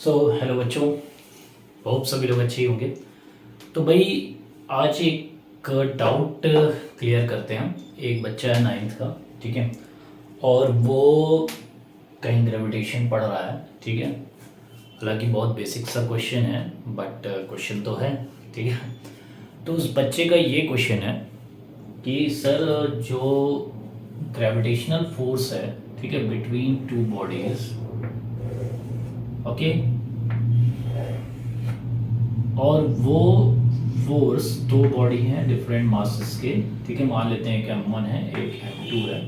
Hello बच्चों, hope सभी लोग अच्छे ही होंगे। तो भाई आज एक डाउट क्लियर करते हैं। एक बच्चा है 9th का, ठीक है, और वो कहीं ग्रेविटेशन पढ़ रहा है, ठीक है। हालांकि बहुत बेसिक सा क्वेश्चन है, बट क्वेश्चन तो है, ठीक है। तो उस बच्चे का ये क्वेश्चन है कि सर जो ग्रेविटेशनल फोर्स है, ठीक है, बिटवीन टू बॉडीज, ओके, और वो फोर्स दो बॉडी हैं डिफरेंट मासेस के, ठीक है। मान लेते हैं एक M1 है, एक M2 है,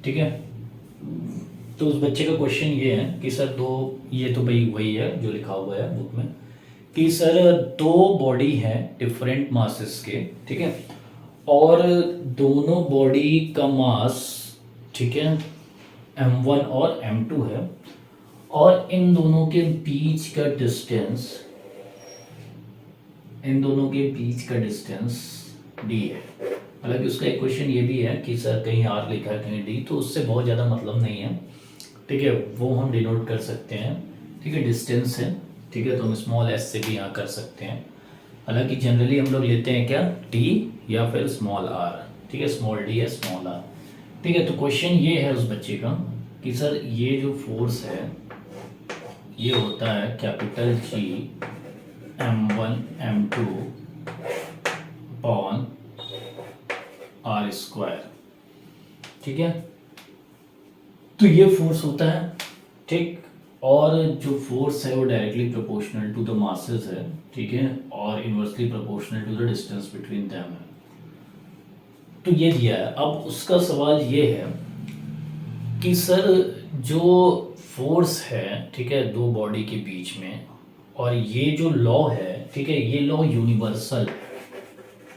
ठीक है। तो उस बच्चे का क्वेश्चन ये है कि सर दो, ये तो भाई वही है जो लिखा हुआ है बुक में, कि सर दो बॉडी हैं डिफरेंट मासेस के, ठीक है, और दोनों बॉडी का मास, ठीक है, M1 और M2 है, और इन दोनों के बीच का डिस्टेंस, इन दोनों के बीच का डिस्टेंस d है। हालांकि उसका एक क्वेश्चन ये भी है कि सर कहीं r लिखा है कहीं d, तो उससे बहुत ज़्यादा मतलब नहीं है, ठीक है। वो हम डिनोट कर सकते हैं, ठीक है, डिस्टेंस है, ठीक है। तो हम स्मॉल s से भी यहाँ कर सकते हैं। हालांकि जनरली हम लोग लेते हैं क्या, d या फिर स्मॉल r, ठीक है, स्मॉल d या स्मॉल r, ठीक है। तो क्वेश्चन ये है उस बच्चे का कि सर ये जो फोर्स है ये होता है capital G M1 M2 upon R square, ठीक है। तो ये फोर्स होता है, ठीक। और जो फोर्स है वो directly proportional to the masses है, ठीक है, और inversely proportional to the distance between them है। तो ये दिया है। अब उसका सवाल ये है कि सर जो फोर्स है, ठीक है, दो बॉडी के बीच में, और ये जो लॉ है, ठीक है, ये लॉ यूनिवर्सल,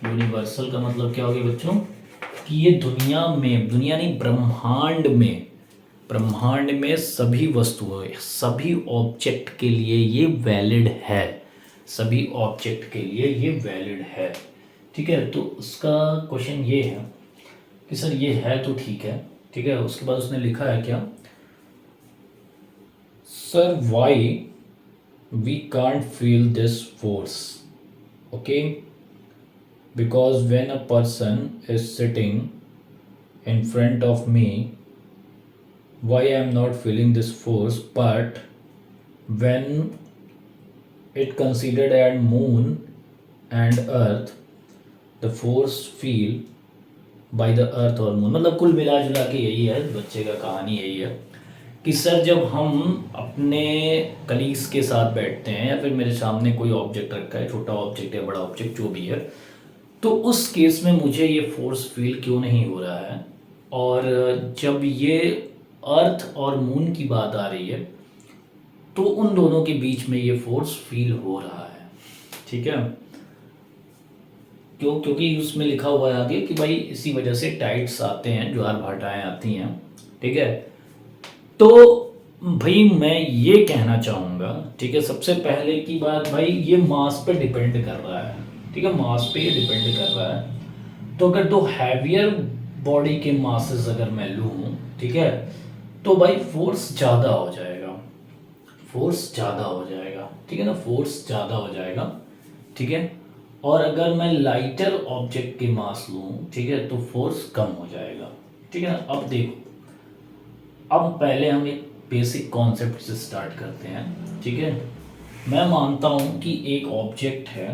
यूनिवर्सल का मतलब क्या हो गया बच्चों, कि ये दुनिया में, दुनिया नहीं ब्रह्मांड में, ब्रह्मांड में सभी वस्तुओं, सभी ऑब्जेक्ट के लिए ये वैलिड है, सभी ऑब्जेक्ट के लिए ये वैलिड है, ठीक है। तो उसका क्वेश्चन ये है कि सर ये है तो ठीक है, ठीक है। उसके बाद उसने लिखा है क्या, sir why we can't feel this force, okay, because when a person is sitting in front of me, why I am not feeling this force, but when it considered at moon and earth, the force feel by the earth or moon। मतलब कुल मिला जुला के यही है बच्चे का, कहानी यही है कि सर जब हम अपने कलीग्स के साथ बैठते हैं या फिर मेरे सामने कोई ऑब्जेक्ट रखा है, छोटा ऑब्जेक्ट या बड़ा ऑब्जेक्ट जो भी है, तो उस केस में मुझे ये फोर्स फील क्यों नहीं हो रहा है। और जब ये अर्थ और मून की बात आ रही है तो उन दोनों के बीच में ये फोर्स फील हो रहा है, ठीक है। क्योंकि उसमें लिखा हुआ है आगे कि भाई इसी वजह से टाइड्स आते हैं, ज्वार भाटाएं आती हैं, ठीक है। तो भाई मैं ये कहना चाहूँगा, ठीक है, सबसे पहले की बात, भाई ये मास पे डिपेंड कर रहा है, ठीक है, मास पे डिपेंड कर रहा है। तो अगर दो हैवियर बॉडी के मासेस अगर मैं लूँ, ठीक है, तो भाई फोर्स ज़्यादा हो जाएगा, फोर्स ज़्यादा हो जाएगा, ठीक है ना, फोर्स ज़्यादा हो जाएगा, ठीक है। और अगर मैं लाइटर ऑब्जेक्ट के मास लूँ, ठीक है, तो फोर्स कम हो जाएगा, ठीक है ना। अब देखो, अब पहले हम एक बेसिक कॉन्सेप्ट से स्टार्ट करते हैं, ठीक है। मैं मानता हूँ कि एक ऑब्जेक्ट है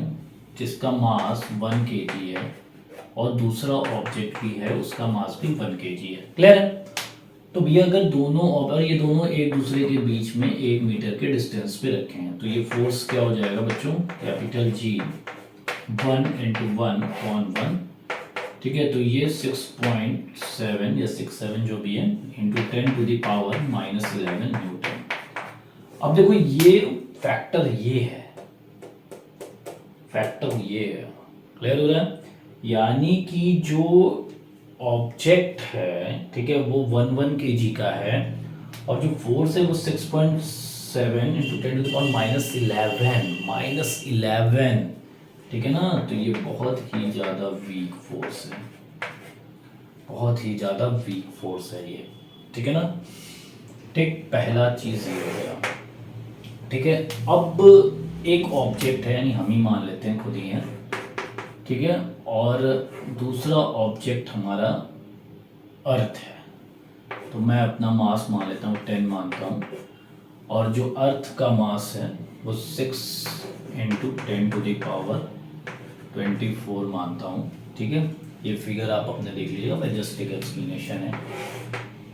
जिसका मास 1 kg है और दूसरा ऑब्जेक्ट भी है उसका मास भी 1 kg है, क्लियर है। तो भैया अगर दोनों, और ये दोनों एक दूसरे के बीच में 1 मीटर के डिस्टेंस पे रखे हैं, तो ये फोर्स क्या हो जाएगा बच्चों, कैपिटल G 1 × 1/1, ठीक है। तो ये 6.7 या 6.7 जो भी है इंटू 10⁻⁻11 न्यूटन। अब देखो ये फैक्टर ये है, फैक्टर ये है, क्लियर हो रहा है। यानी कि जो ऑब्जेक्ट है, ठीक है, वो 1 kg का है और जो फोर्स है वो 6.7 × 10⁻11, ठीक है ना। तो ये बहुत ही ज़्यादा वीक फोर्स है, बहुत ही ज़्यादा वीक फोर्स है ये, ठीक है ना। ठीक, पहला चीज़ ये हो गया। ठीक है। अब एक ऑब्जेक्ट है, यानी हम ही मान लेते हैं खुद ही है, ठीक है, और दूसरा ऑब्जेक्ट हमारा अर्थ है। तो मैं अपना मास मान लेता हूँ 10 मानता हूँ, और जो अर्थ का मास है वो 6 इंटू 10⁻24 मानता हूँ, ठीक है। ये फिगर आप अपने देख लीजिएगा, मैं जस्ट एक एक्सप्लेनेशन है।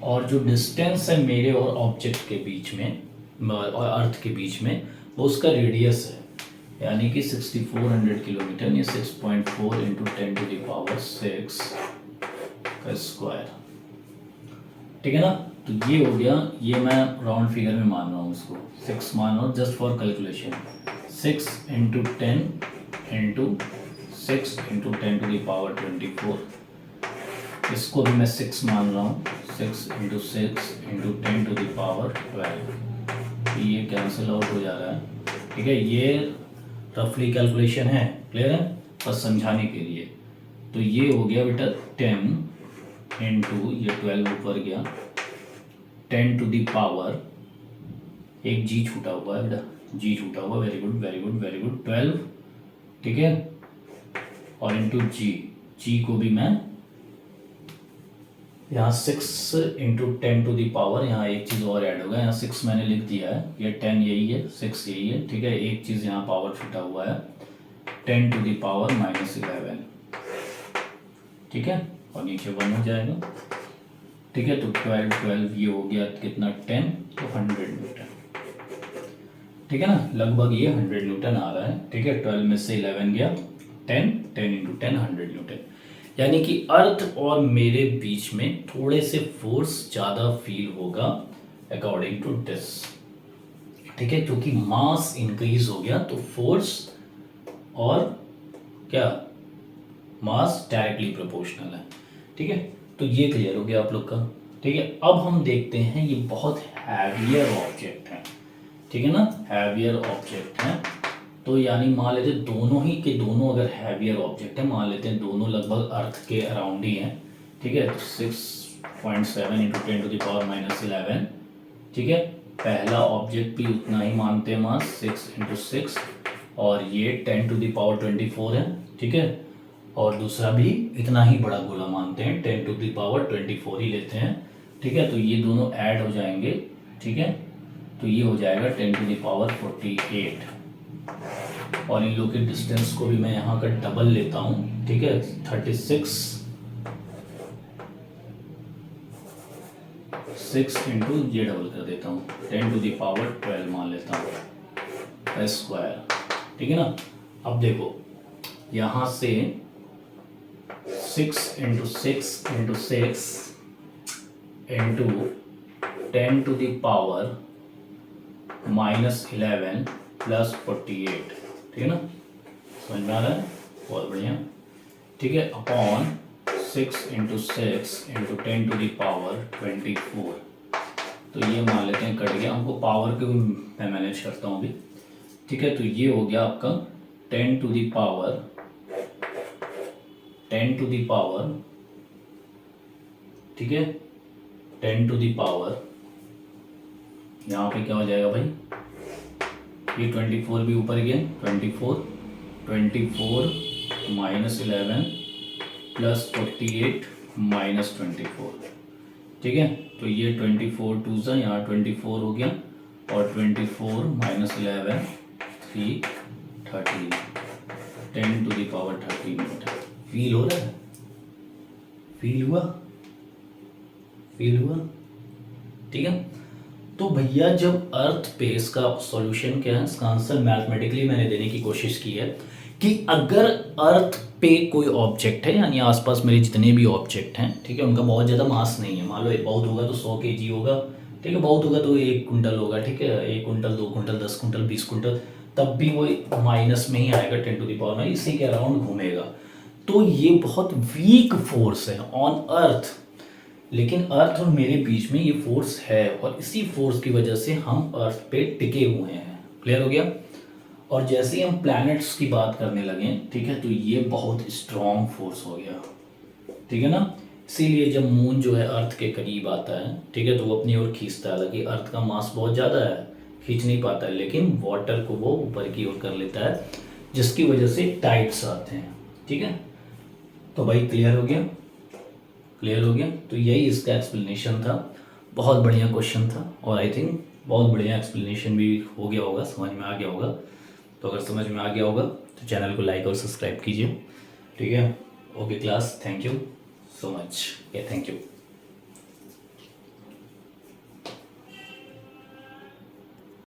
और जो डिस्टेंस है मेरे और ऑब्जेक्ट के बीच में और अर्थ के बीच में, वो उसका रेडियस है, यानी कि 6400 किलोमीटर, या 6.4 इंटू 10⁻6 का स्क्वायर, ठीक है ना। तो ये हो गया, ये मैं राउंड फिगर में मान रहा हूँ, इसको 6 मान रहा हूँ just for calculation. 6 into 10 into 6 into 10⁻24, इसको भी मैं 6 मान रहा हूँ, 6 इंटू 6 इंटू 10⁻12। ये कैंसिल आउट हो जा रहा है, ठीक है। ये रफली कैलकुलेशन है, क्लियर है, बस समझाने के लिए। तो ये हो गया बेटा 10 इंटू ये 12 ऊपर गया, 10⁻, एक जी छूटा हुआ है बेटा, जी छूटा हुआ, very good very good very good, 12, ठीक है, और इंटू जी, जी को भी मैं यहाँ 6 इंटू 10⁻, यहाँ एक चीज़ और ऐड होगा, यहाँ 6 मैंने लिख दिया है, ये 10 यही है, 6 यही है, ठीक है। एक चीज़ यहाँ पावर छूटा हुआ है, 10⁻−11, ठीक है, और नीचे 1 हो जाएगा, ठीक है। तो 12 12 ये हो गया कितना 10, तो 100 न्यूटन, ठीक है ना, लगभग ये 100 न्यूटन आ रहा है, ठीक है। 12 में से 11 गया, 10 10 इंटू 10 100 न्यूटन, यानी कि अर्थ और मेरे बीच में थोड़े से फोर्स ज़्यादा फील होगा अकॉर्डिंग टू दिस, ठीक है, क्योंकि मास इंक्रीज हो गया तो फोर्स और क्या, मास डायरेक्टली प्रोपोर्शनल है, ठीक है। तो ये क्लियर हो गया आप लोग का, ठीक है। अब हम देखते हैं, ये बहुत हैवियर ऑब्जेक्ट है, ठीक है ना, हैवियर ऑब्जेक्ट है। तो यानी मान लेते हैं दोनों ही के दोनों अगर हैवियर ऑब्जेक्ट है, मान लेते हैं दोनों लगभग अर्थ के अराउंड ही हैं, ठीक है। 6.7 इंटू 10⁻−11, ठीक है। पहला ऑब्जेक्ट भी उतना ही मानते हैं मास, 6 इंटू 6, और ये 10⁻24 है, ठीक है। और दूसरा भी इतना ही बड़ा गोला मानते हैं, 10⁻24 ही लेते हैं, ठीक है। तो ये दोनों ऐड हो जाएंगे, ठीक है। तो ये हो जाएगा 10⁻48, और इन लोग के डिस्टेंस को भी मैं यहाँ का डबल लेता हूँ, ठीक है। 36 6 इंटू ये डबल कर देता हूँ, 10⁻12 मान लेता हूँ स्क्वायर, ठीक है ना। अब देखो यहाँ से 6 इंटू 6 इंटू 6 इंटू 10⁻−11 प्लस 48, ठीक है ना, समझ में आ रहा है, बहुत बढ़िया, ठीक है। अपॉन 6 इंटू 6 इंटू 10⁻24, तो ये मान लेते हैं कट गया, हमको पावर के मैं मैनेज करता हूँ अभी, ठीक है। तो ये हो गया आपका 10 टू दी पावर, ठीक है, 10 टू दी पावर, यहाँ पे क्या हो जाएगा भाई, ये 24 भी ऊपर गया, 24 -11 प्लस 48 -24, ठीक है। तो ये 24 टू सा यहाँ 24 हो गया, और 24 -11 3 13, 10 to the power 13 metre. Feel हो रहा है, फील हुआ, ठीक है। तो भैया जब अर्थ पे इसका सॉल्यूशन क्या है, इसका आंसर मैथमेटिकली मैंने देने की कोशिश की है कि अगर अर्थ पे कोई ऑब्जेक्ट है, यानी आसपास मेरे जितने भी ऑब्जेक्ट हैं, ठीक है, उनका बहुत ज़्यादा मास नहीं है, मान लो बहुत होगा तो 100 kg होगा, ठीक है, बहुत होगा तो 1 कुंटल होगा, ठीक है, 1 कुंटल 2 कुंटल 10 कुंटल 20 कुंटल, तब भी वो माइनस में ही आएगा, 10 टू द पावर में इसी के अराउंड घूमेगा। तो ये बहुत वीक फोर्स है ऑन अर्थ, लेकिन अर्थ और मेरे बीच में ये फोर्स है, और इसी फोर्स की वजह से हम अर्थ पे टिके हुए हैं, क्लियर हो गया। और जैसे ही हम प्लैनेट्स की बात करने लगे, ठीक है, तो ये बहुत स्ट्रॉन्ग फोर्स हो गया, ठीक है ना। इसीलिए जब मून जो है अर्थ के करीब आता है, ठीक है, तो वो अपनी ओर खींचता है, हालांकि अर्थ का मास बहुत ज़्यादा है, खींच नहीं पाता है, लेकिन वाटर को वो ऊपर की ओर कर लेता है, जिसकी वजह से टाइड्स आते हैं। ठीक है, तो भाई क्लियर हो गया? क्लियर हो गया? तो यही इसका एक्सप्लेनेशन था। बहुत बढ़िया क्वेश्चन था, और आई थिंक बहुत बढ़िया एक्सप्लेनेशन भी हो गया होगा, समझ में आ गया होगा। तो अगर समझ में आ गया होगा तो चैनल को लाइक और सब्सक्राइब कीजिए। ठीक है, okay class, thank you so much, thank you.